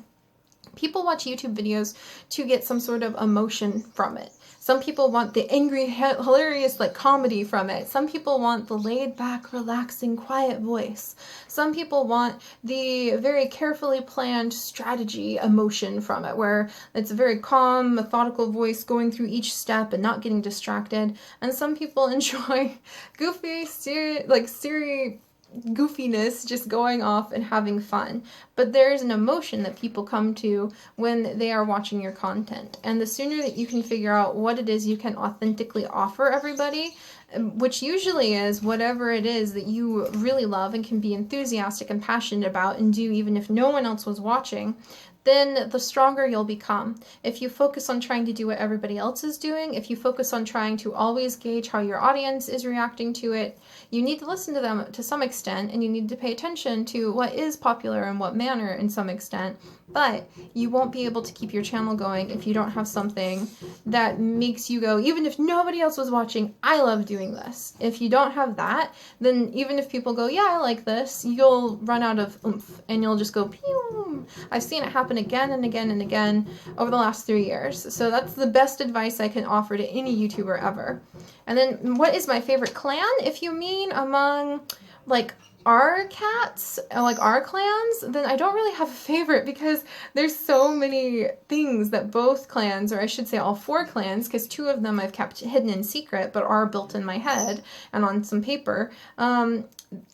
People watch YouTube videos to get some sort of emotion from it. Some people want the angry, hilarious, like, comedy from it. Some people want the laid-back, relaxing, quiet voice. Some people want the very carefully planned strategy emotion from it, where it's a very calm, methodical voice going through each step and not getting distracted. And some people enjoy goofy, Seri goofiness, just going off and having fun. But there is an emotion that people come to when they are watching your content. And the sooner that you can figure out what it is you can authentically offer everybody, which usually is whatever it is that you really love and can be enthusiastic and passionate about and do even if no one else was watching, then the stronger you'll become. If you focus on trying to do what everybody else is doing, if you focus on trying to always gauge how your audience is reacting to it, you need to listen to them to some extent, and you need to pay attention to what is popular and what manner in some extent, but you won't be able to keep your channel going if you don't have something that makes you go, even if nobody else was watching, I love doing this. If you don't have that, then even if people go, yeah, I like this, you'll run out of oomph, and you'll just go, pew. I've seen it happen again and again and again over the last 3 years. So that's the best advice I can offer to any YouTuber ever. And then what is my favorite clan? If you mean among like our cats, like our clans, then I don't really have a favorite because there's so many things that both clans, or I should say all 4 clans, because 2 of them I've kept hidden in secret but are built in my head and on some paper.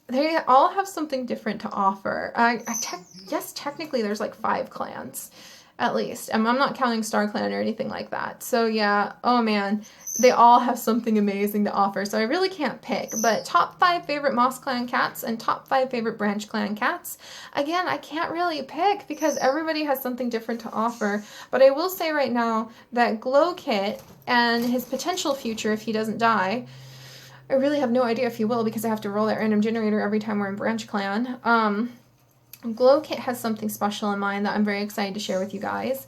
They all have something different to offer. Yes, technically there's like 5 clans, at least. I'm not counting Star Clan or anything like that. So yeah, oh man, they all have something amazing to offer. So I really can't pick. But top 5 favorite Moss Clan cats and top 5 favorite Branch Clan cats. Again, I can't really pick because everybody has something different to offer. But I will say right now that Glow Kit and his potential future if he doesn't die, I really have no idea if he will because I have to roll that random generator every time we're in Branch Clan. Glow Kit has something special in mind that I'm very excited to share with you guys.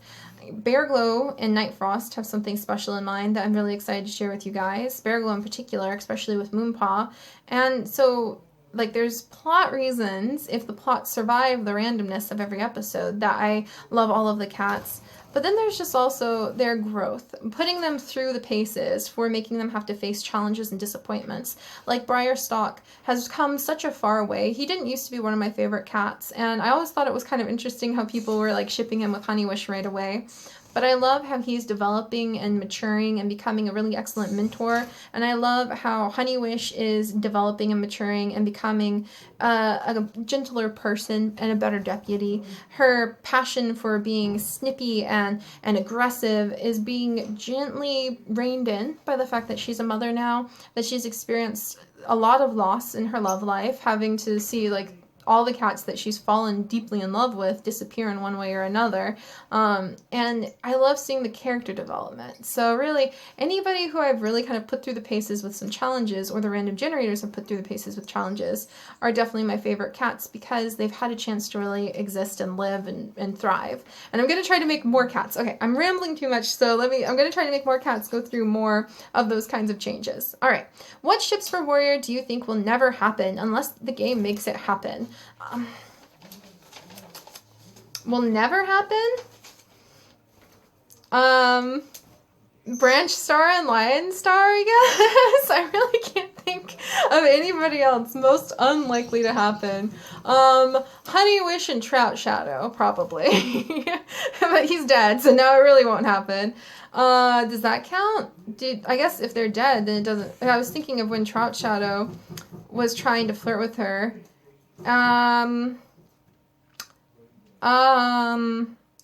Bear Glow and Night Frost have something special in mind that I'm really excited to share with you guys. Bear Glow in particular, especially with Moonpaw. And so, like, there's plot reasons, if the plots survive the randomness of every episode, that I love all of the cats. But then there's just also their growth, putting them through the paces for making them have to face challenges and disappointments. Like Briarstock has come such a far way. He didn't used to be one of my favorite cats, and I always thought it was kind of interesting how people were like shipping him with Honeywish right away. But I love how he's developing and maturing and becoming a really excellent mentor. And I love how Honeywish is developing and maturing and becoming a gentler person and a better deputy. Her passion for being snippy and aggressive is being gently reined in by the fact that she's a mother now, that she's experienced a lot of loss in her love life, having to see like all the cats that she's fallen deeply in love with disappear in one way or another. And I love seeing the character development. So really, anybody who I've really kind of put through the paces with some challenges, or the random generators have put through the paces with challenges, are definitely my favorite cats because they've had a chance to really exist and live and thrive. And I'm going to try to make more cats. Okay, I'm rambling too much, so I'm going to try to make more cats go through more of those kinds of changes. All right, what ships for Warrior do you think will never happen unless the game makes it happen? Will never happen? Branch Star and Lion Star, I guess? I really can't think of anybody else most unlikely to happen. Honeywish and Trout Shadow, probably. But he's dead, so now it really won't happen. Does that count? I guess if they're dead, then it doesn't. I was thinking of when Trout Shadow was trying to flirt with her. I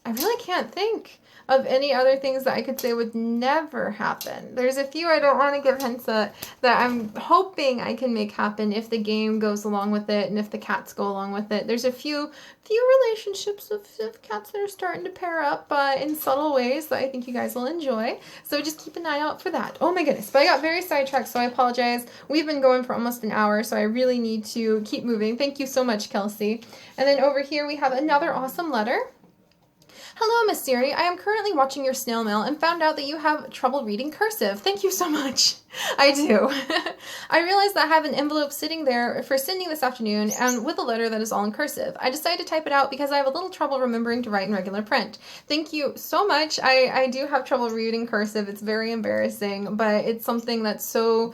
I really can't think of any other things that I could say would never happen. There's a few I don't want to give hints that I'm hoping I can make happen if the game goes along with it and if the cats go along with it. There's a few relationships of cats that are starting to pair up in subtle ways that I think you guys will enjoy. So just keep an eye out for that. Oh my goodness, but I got very sidetracked, so I apologize. We've been going for almost an hour, so I really need to keep moving. Thank you so much, Kelsey. And then over here we have another awesome letter. Hello, Miss Seri. I am currently watching your snail mail and found out that you have trouble reading cursive. Thank you so much. I do. I realized that I have an envelope sitting there for sending this afternoon and with a letter that is all in cursive. I decided to type it out because I have a little trouble remembering to write in regular print. Thank you so much. I do have trouble reading cursive. It's very embarrassing, but it's something that's so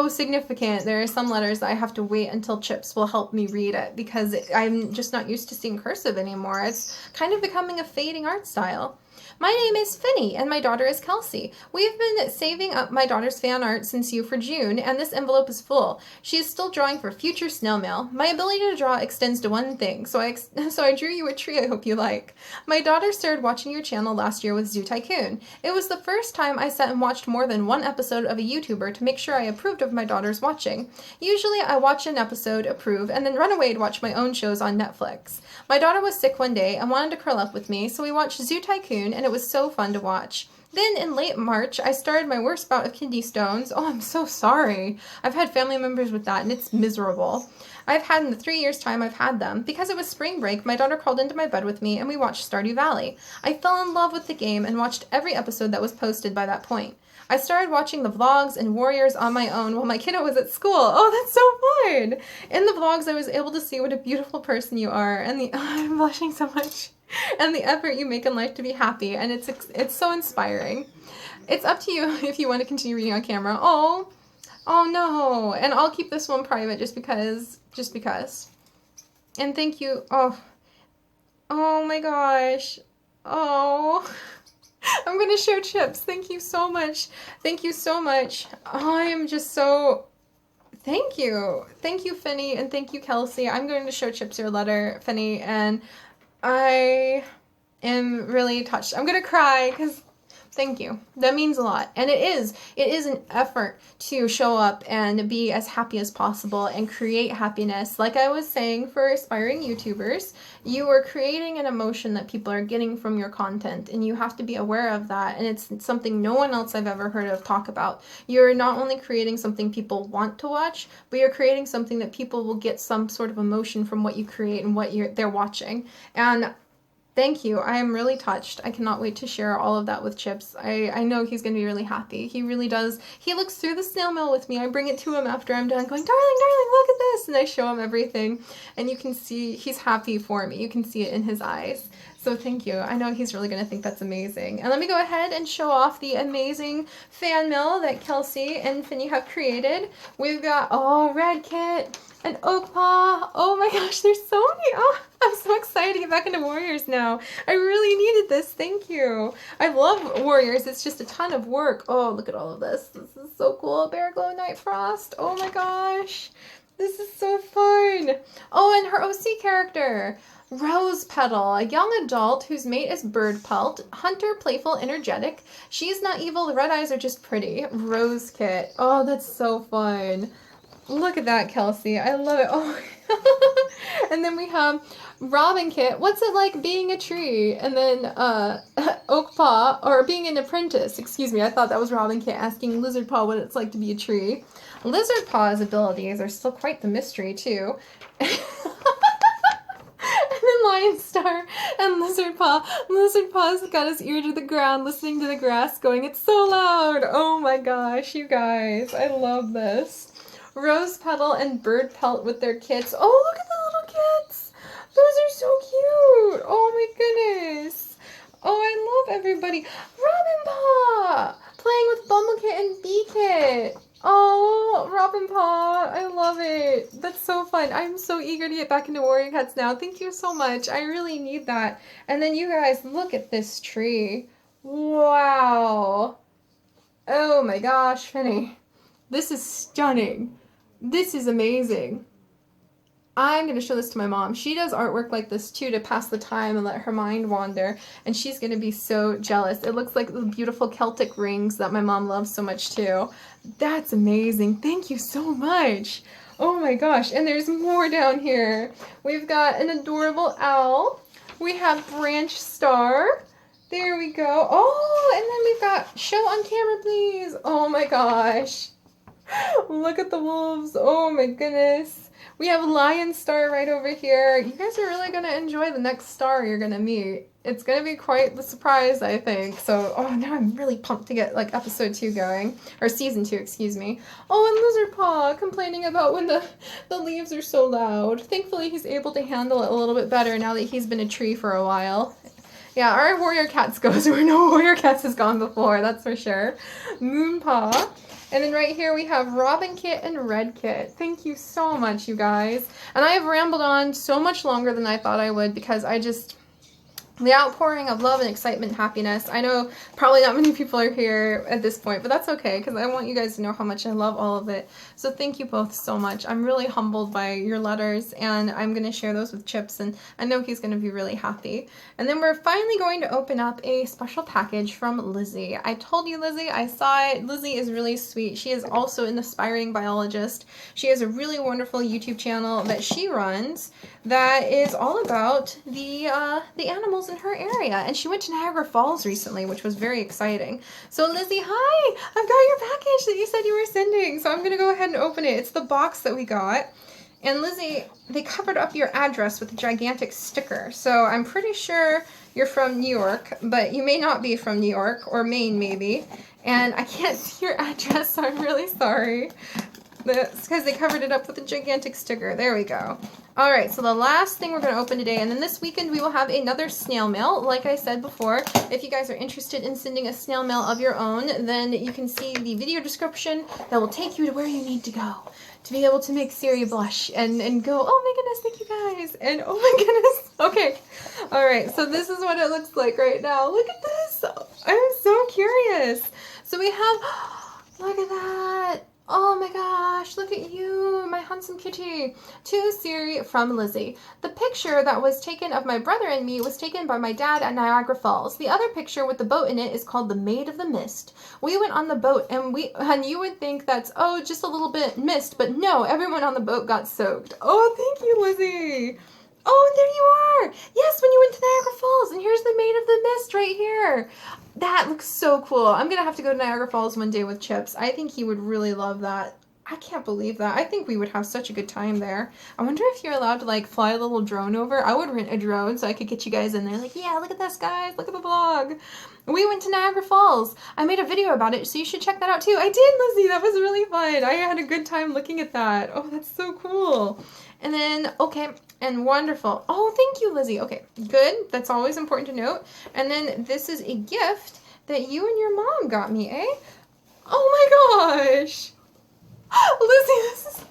significant. There are some letters that I have to wait until Chips will help me read it because I'm just not used to seeing cursive anymore. It's kind of becoming a fading art style. My name is Finny, and my daughter is Kelsey. We've been saving up my daughter's fan art since you for June, and this envelope is full. She is still drawing for future snail mail. My ability to draw extends to one thing, so I drew you a tree I hope you like. My daughter started watching your channel last year with Zoo Tycoon. It was the first time I sat and watched more than one episode of a YouTuber to make sure I approved of my daughter's watching. Usually I watch an episode, approve, and then run away to watch my own shows on Netflix. My daughter was sick one day and wanted to curl up with me, so we watched Zoo Tycoon, and it was so fun to watch. Then in late March, I started my worst bout of kidney stones. Oh, I'm so sorry. I've had family members with that, and it's miserable. I've had in the 3 years' time I've had them. Because it was spring break, my daughter crawled into my bed with me, and we watched Stardew Valley. I fell in love with the game and watched every episode that was posted by that point. I started watching the vlogs and Warriors on my own while my kiddo was at school. Oh, that's so fun! In the vlogs, I was able to see what a beautiful person you are, and I'm blushing so much. And the effort you make in life to be happy, and it's so inspiring. It's up to you if you want to continue reading on camera. Oh no, and I'll keep this one private just because. And thank you. Oh my gosh. Oh, I'm gonna show Chips. Thank you so much. I am just so. Thank you, Finny, and thank you, Kelsey. I'm going to show Chips your letter, Finny, and I am really touched. I'm gonna cry because thank you. That means a lot. And it is an effort to show up and be as happy as possible and create happiness. Like I was saying, for aspiring YouTubers, you are creating an emotion that people are getting from your content, and you have to be aware of that. And it's something no one else I've ever heard of talk about. You're not only creating something people want to watch, but you're creating something that people will get some sort of emotion from what you create and what they're watching. And thank you. I am really touched. I cannot wait to share all of that with Chips. I know he's going to be really happy. He really does. He looks through the snail mail with me. I bring it to him after I'm done going, darling, look at this. And I show him everything. And you can see he's happy for me. You can see it in his eyes. So thank you. I know he's really going to think that's amazing. And let me go ahead and show off the amazing fan mail that Kelsey and Finny have created. We've got, Red Kit and Oak Paw. Oh my gosh, there's so many. Oh, I'm so excited to get back into Warriors now. I really needed this. Thank you. I love Warriors. It's just a ton of work. Oh, look at all of this. This is so cool. Bear Glow Night Frost. Oh my gosh. This is so fun. Oh, and her OC character. Rose Petal, a young adult whose mate is Bird Pelt. Hunter, playful, energetic. She's not evil, the red eyes are just pretty. Rose Kit. Oh, that's so fun. Look at that, Kelsey. I love it. Oh, and then we have Robin Kit. What's it like being a tree? And then Oak Paw, or being an apprentice. Excuse me, I thought that was Robin Kit asking Lizard Paw what it's like to be a tree. Lizard Paw's abilities are still quite the mystery, too. Lion Star and Lizard Paw. Lizard Paw's got his ear to the ground, listening to the grass, going, it's so loud. Oh my gosh, you guys. I love this. Rose Petal and Bird Pelt with their kits. Oh, look at the little kits. Those are so cute. Oh my goodness. Oh, I love everybody. Robin Paw playing with Bumblecit and Bee-Kit. Oh, Robin Paw, I love it. That's so fun. I'm so eager to get back into Warrior Cats now. Thank you so much. I really need that. And then you guys, look at this tree. Wow. Oh my gosh, Finny. This is stunning. This is amazing. I'm going to show this to my mom. She does artwork like this too to pass the time and let her mind wander, and she's going to be so jealous. It looks like the beautiful Celtic rings that my mom loves so much too. That's amazing. Thank you so much. Oh my gosh, and there's more down here. We've got an adorable owl. We have Branch Star. There we go. Oh, and then we've got show on camera, please. Oh my gosh. Look at the wolves. Oh my goodness. We have Lion Star right over here. You guys are really going to enjoy the next star you're going to meet. It's going to be quite the surprise, I think. So, oh, now I'm really pumped to get, like, episode 2 going. Or season 2, excuse me. Oh, and Lizard Paw complaining about when the leaves are so loud. Thankfully, he's able to handle it a little bit better now that he's been a tree for a while. Yeah, our warrior cats goes where no warrior cats has gone before, that's for sure. Moonpaw. And then right here we have Robin Kit and Red Kit. Thank you so much, you guys. And I have rambled on so much longer than I thought I would because the outpouring of love and excitement and happiness. I know probably not many people are here at this point, but that's okay because I want you guys to know how much I love all of it. So thank you both so much. I'm really humbled by your letters, and I'm going to share those with Chips, and I know he's going to be really happy. And then we're finally going to open up a special package from Lizzie. I told you, Lizzie, I saw it. Lizzie is really sweet. She is also an aspiring biologist. She has a really wonderful YouTube channel that she runs that is all about the animals in her area, and she went to Niagara Falls recently, which was very exciting. So Lizzie, hi! I've got your package that you said you were sending, so I'm gonna go ahead and open it. It's the box that we got. And Lizzie, they covered up your address with a gigantic sticker, so I'm pretty sure you're from New York, but you may not be from New York, or Maine maybe, and I can't see your address, so I'm really sorry. It's because they covered it up with a gigantic sticker. There we go. Alright, so the last thing we're going to open today, and then this weekend we will have another snail mail. Like I said before, if you guys are interested in sending a snail mail of your own, then you can see the video description that will take you to where you need to go to be able to make Seri blush and go, oh my goodness, thank you guys, and oh my goodness. Okay, alright, so this is what it looks like right now. Look at this. I'm so curious. So we have, look at that. Oh my gosh, look at you, my handsome kitty. To Seri from Lizzie. The picture that was taken of my brother and me was taken by my dad at Niagara Falls. The other picture with the boat in it is called the Maid of the Mist. We went on the boat and you would think that's, oh, just a little bit mist, but no, everyone on the boat got soaked. Oh, thank you, Lizzie. Oh, and there you are. Yes, when you went to Niagara Falls, and here's the Maid of the Mist right here. That looks so cool. I'm going to have to go to Niagara Falls one day with Chips. I think he would really love that. I can't believe that. I think we would have such a good time there. I wonder if you're allowed to, like, fly a little drone over. I would rent a drone so I could get you guys in there. Like, yeah, look at this, guys. Look at the vlog. We went to Niagara Falls. I made a video about it, so you should check that out, too. I did, Lizzie. That was really fun. I had a good time looking at that. Oh, that's so cool. And then, okay, and wonderful. Oh, thank you, Lizzie. Okay, good. That's always important to note. And then this is a gift that you and your mom got me, eh? Oh my gosh. Lizzie,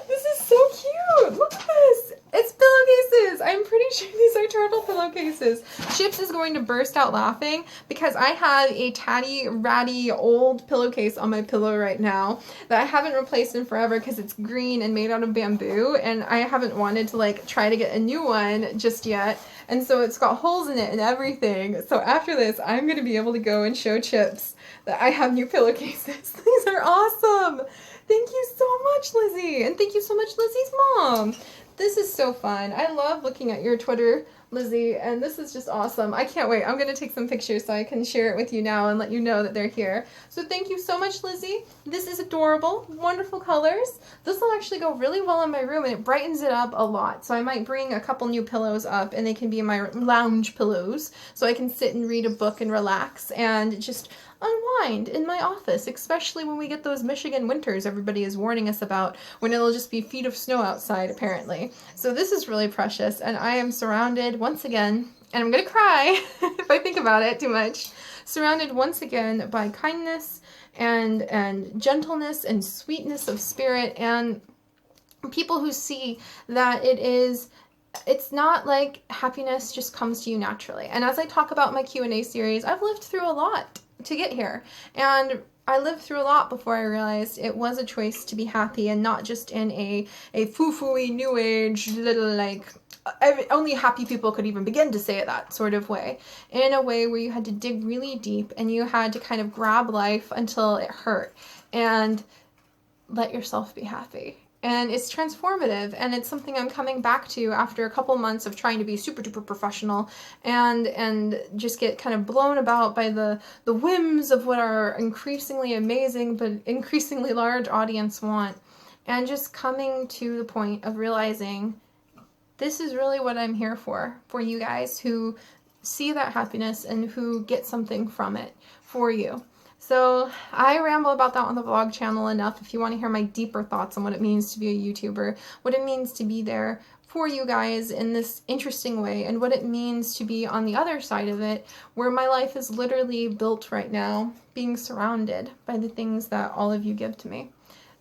this is so cute. Look at this. It's pillowcases. I'm pretty sure these are turtle pillowcases. Chips is going to burst out laughing because I have a tatty, ratty, old pillowcase on my pillow right now that I haven't replaced in forever because it's green and made out of bamboo, and I haven't wanted to, like, try to get a new one just yet. And so it's got holes in it and everything. So after this, I'm going to be able to go and show Chips that I have new pillowcases. These are awesome. Thank you so much, Lizzie. And thank you so much, Lizzie's mom. This is so fun. I love looking at your Twitter, Lizzie, and this is just awesome. I can't wait. I'm going to take some pictures so I can share it with you now and let you know that they're here. So thank you so much, Lizzie. This is adorable. Wonderful colors. This will actually go really well in my room, and it brightens it up a lot. So I might bring a couple new pillows up, and they can be my lounge pillows, so I can sit and read a book and relax and just unwind in my office, especially when we get those Michigan winters everybody is warning us about, when it'll just be feet of snow outside, apparently. So this is really precious, and I am surrounded once again, and I'm gonna cry if I think about it too much, surrounded once again by kindness and gentleness and sweetness of spirit, and people who see that it's not like happiness just comes to you naturally. And as I talk about my Q&A series, I've lived through a lot to get here, and I lived through a lot before I realized it was a choice to be happy, and not just in a foo-foo-y new age little like only happy people could even begin to say it that sort of way. In a way where you had to dig really deep and you had to kind of grab life until it hurt and let yourself be happy. And it's transformative, and it's something I'm coming back to after a couple months of trying to be super duper professional and just get kind of blown about by the whims of what our increasingly amazing but increasingly large audience want. And just coming to the point of realizing this is really what I'm here for you guys who see that happiness and who get something from it for you. So I ramble about that on the vlog channel enough. If you want to hear my deeper thoughts on what it means to be a YouTuber, what it means to be there for you guys in this interesting way, and what it means to be on the other side of it, where my life is literally built right now, being surrounded by the things that all of you give to me.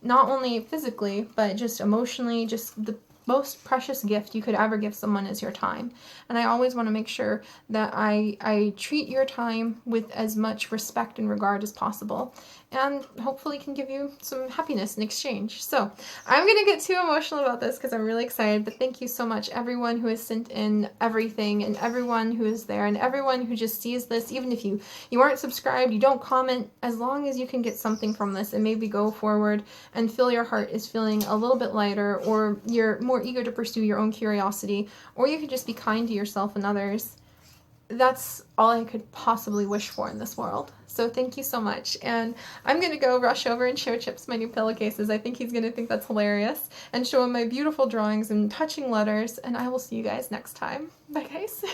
Not only physically, but just emotionally, just the most precious gift you could ever give someone is your time. And I always want to make sure that I treat your time with as much respect and regard as possible, and hopefully can give you some happiness in exchange. So I'm going to get too emotional about this because I'm really excited, but thank you so much everyone who has sent in everything, and everyone who is there, and everyone who just sees this, even if you aren't subscribed, you don't comment, as long as you can get something from this and maybe go forward and feel your heart is feeling a little bit lighter, or you're more eager to pursue your own curiosity, or you could just be kind to yourself and others. That's all I could possibly wish for in this world. So thank you so much. And I'm going to go rush over and show Chips my new pillowcases. I think he's going to think that's hilarious. And show him my beautiful drawings and touching letters. And I will see you guys next time. Bye, guys.